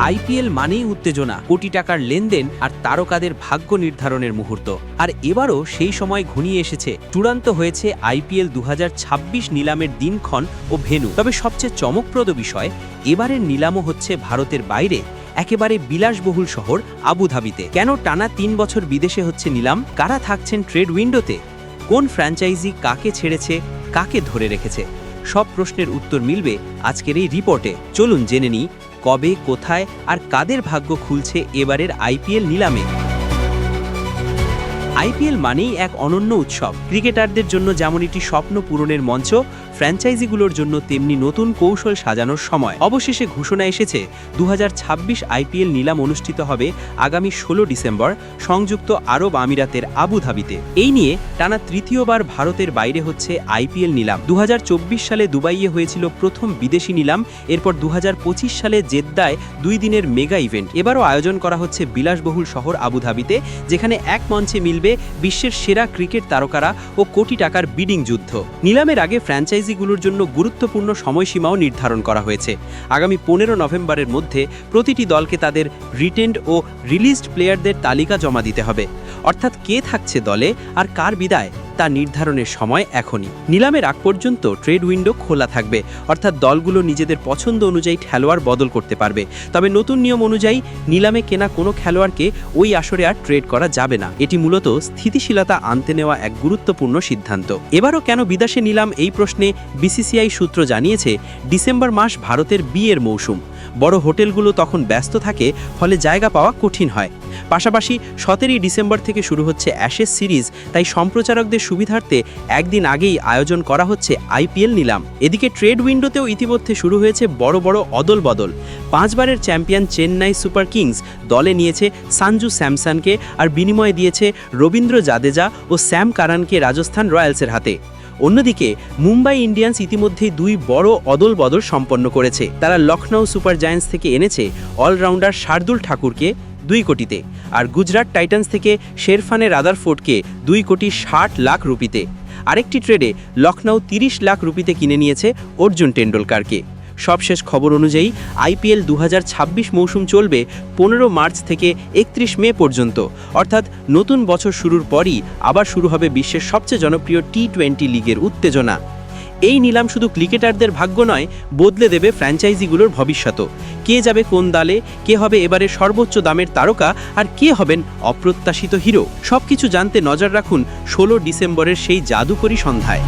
IPL মানেই উত্তেজনা, কোটি টাকার লেনদেন আর তারকাদের ভাগ্য নির্ধারণের মুহূর্ত। আর এবারও সেই সময় ঘনিয়ে এসেছে। চূড়ান্ত হয়েছে আইপিএল 2026 নিলামের দিনক্ষণ ও ভেন্যু। তবে সবচেয়ে চমকপ্রদ বিষয়, এবারের নিলামও হচ্ছে ভারতের বাইরে, একেবারে বিলাসবহুল শহর আবুধাবিতে। কেন টানা 3 বছর বিদেশে হচ্ছে নিলাম? কারা থাকছেন ট্রেড উইন্ডোতে? কোন ফ্র্যাঞ্চাইজি কাকে ছেড়েছে, কাকে ধরে রেখেছে? সব প্রশ্নের উত্তর মিলবে আজকের এই রিপোর্টে। চলুন জেনে নিই কবে, কোথায় আর কাদের ভাগ্য খুলছে এবারের আইপিএল নিলামে। আইপিএল মানেই এক অনন্য উৎসব। ক্রিকেটারদের জন্য যেমন এটি স্বপ্ন পূরণের মঞ্চ, ফ্র্যাঞ্চাইজিগুলোর জন্য তেমনি নতুন কৌশল সাজানোর সময়। অবশেষে ঘোষণা এসেছে 2026 আইপিএল নিলাম অনুষ্ঠিত হবে আগামী 16 ডিসেম্বর সংযুক্ত আরব আমিরাতের আবুধাবিতে। এই নিয়ে টানা তৃতীয়বার ভারতের বাইরে হচ্ছে আইপিএল নিলাম। 2024 সালে দুবাইয়ে হয়েছিল প্রথম বিদেশি নিলাম, এরপর 2025 সালে জেদ্দায় 2 দিনের মেগা ইভেন্ট। এবারও আয়োজন করা হচ্ছে বিলাসবহুল শহর আবুধাবিতে, যেখানে এক মঞ্চে মিলবে বিশ্বের সেরা ক্রিকেট তারকারা ও কোটি টাকার বিডিং যুদ্ধ। নিলামের আগে ফ্র্যাঞ্চাইজিগুলোর জন্য গুরুত্বপূর্ণ সময়সীমাও নির্ধারণ করা হয়েছে। আগামী 15 নভেম্বরের মধ্যে প্রতিটি দলকে তাদের রিটেন্ড ও রিলিজড প্লেয়ারদের তালিকা জমা দিতে হবে। অর্থাৎ কে থাকছে দলে আর কার বিদায় তা নির্ধারণের সময় এখনই। নিলামের আগ পর্যন্ত ট্রেড উইন্ডো খোলা থাকবে, অর্থাৎ দলগুলো নিজেদের পছন্দ অনুযায়ী খেলোয়াড় বদল করতে পারবে। তবে নতুন নিয়ম অনুযায়ী নিলামে কেনা কোনো খেলোয়াড়কে ওই আসরে আর ট্রেড করা যাবে না। এটি মূলত স্থিতিশীলতা আনতে নেওয়া এক গুরুত্বপূর্ণ সিদ্ধান্ত। এবারও কেন বিদেশে নিলাম, এই প্রশ্নে বিসিসিআই সূত্র জানিয়েছে, ডিসেম্বর মাস ভারতের বিয়ের মৌসুম। বড় হোটেলগুলো তখন ব্যস্ত থাকে, ফলে জায়গা পাওয়া কঠিন হয়। পাশাপাশি 17 ডিসেম্বর থেকে শুরু হচ্ছে অ্যাশেজ সিরিজ, তাই সম্প্রচারকদের সুবিধার্থে একদিন আগেই আয়োজন করা হচ্ছে আইপিএল নিলাম। এদিকে ট্রেড উইন্ডোতেও ইতিমধ্যে শুরু হয়েছে বড় বড় অদল বদল। 5 বারের চ্যাম্পিয়ন চেন্নাই সুপার কিংস দলে নিয়েছে সঞ্জু স্যামসনকে, আর বিনিময়ে দিয়েছে রবীন্দ্র জাদেজা ও স্যাম কারানকে রাজস্থান রয়্যালসের হাতে। অন্যদিকে মুম্বাই ইন্ডিয়ান্স ইতিমধ্যেই 2 বড় অদল বদল সম্পন্ন করেছে। তারা লখনৌ সুপার জায়ান্টস থেকে এনেছে অলরাউন্ডার শার্দুল ঠাকুরকে 2 কোটিতে, আর গুজরাট টাইটান্স থেকে শেরফানে রাদারফোর্ডকে 2 কোটি 60 লাখ রুপিতে। আরেকটি ট্রেডে লখনৌ 30 লাখ রুপিতে কিনে নিয়েছে অর্জুন টেন্ডুলকারকে। সবশেষ খবর অনুযায়ী আইপিএল 2026 মৌসুম চলবে 15 মার্চ থেকে 31 মে পর্যন্ত। অর্থাৎ নতুন বছর শুরুর পরই আবার শুরু হবে বিশ্বের সবচেয়ে জনপ্রিয় টি-20 লিগের উত্তেজনা। এই নিলাম শুধু ক্রিকেটারদের ভাগ্য নয়, বদলে দেবে ফ্র্যাঞ্চাইজিগুলোর ভবিষ্যৎ। কে যাবে কোন দলে, কে হবে এবারে সর্বোচ্চ দামের তারকা, আর কে হবেন অপ্রত্যাশিত হিরো, সবকিছু জানতে নজর রাখুন 16 ডিসেম্বরের সেই জাদুকরী সন্ধ্যায়।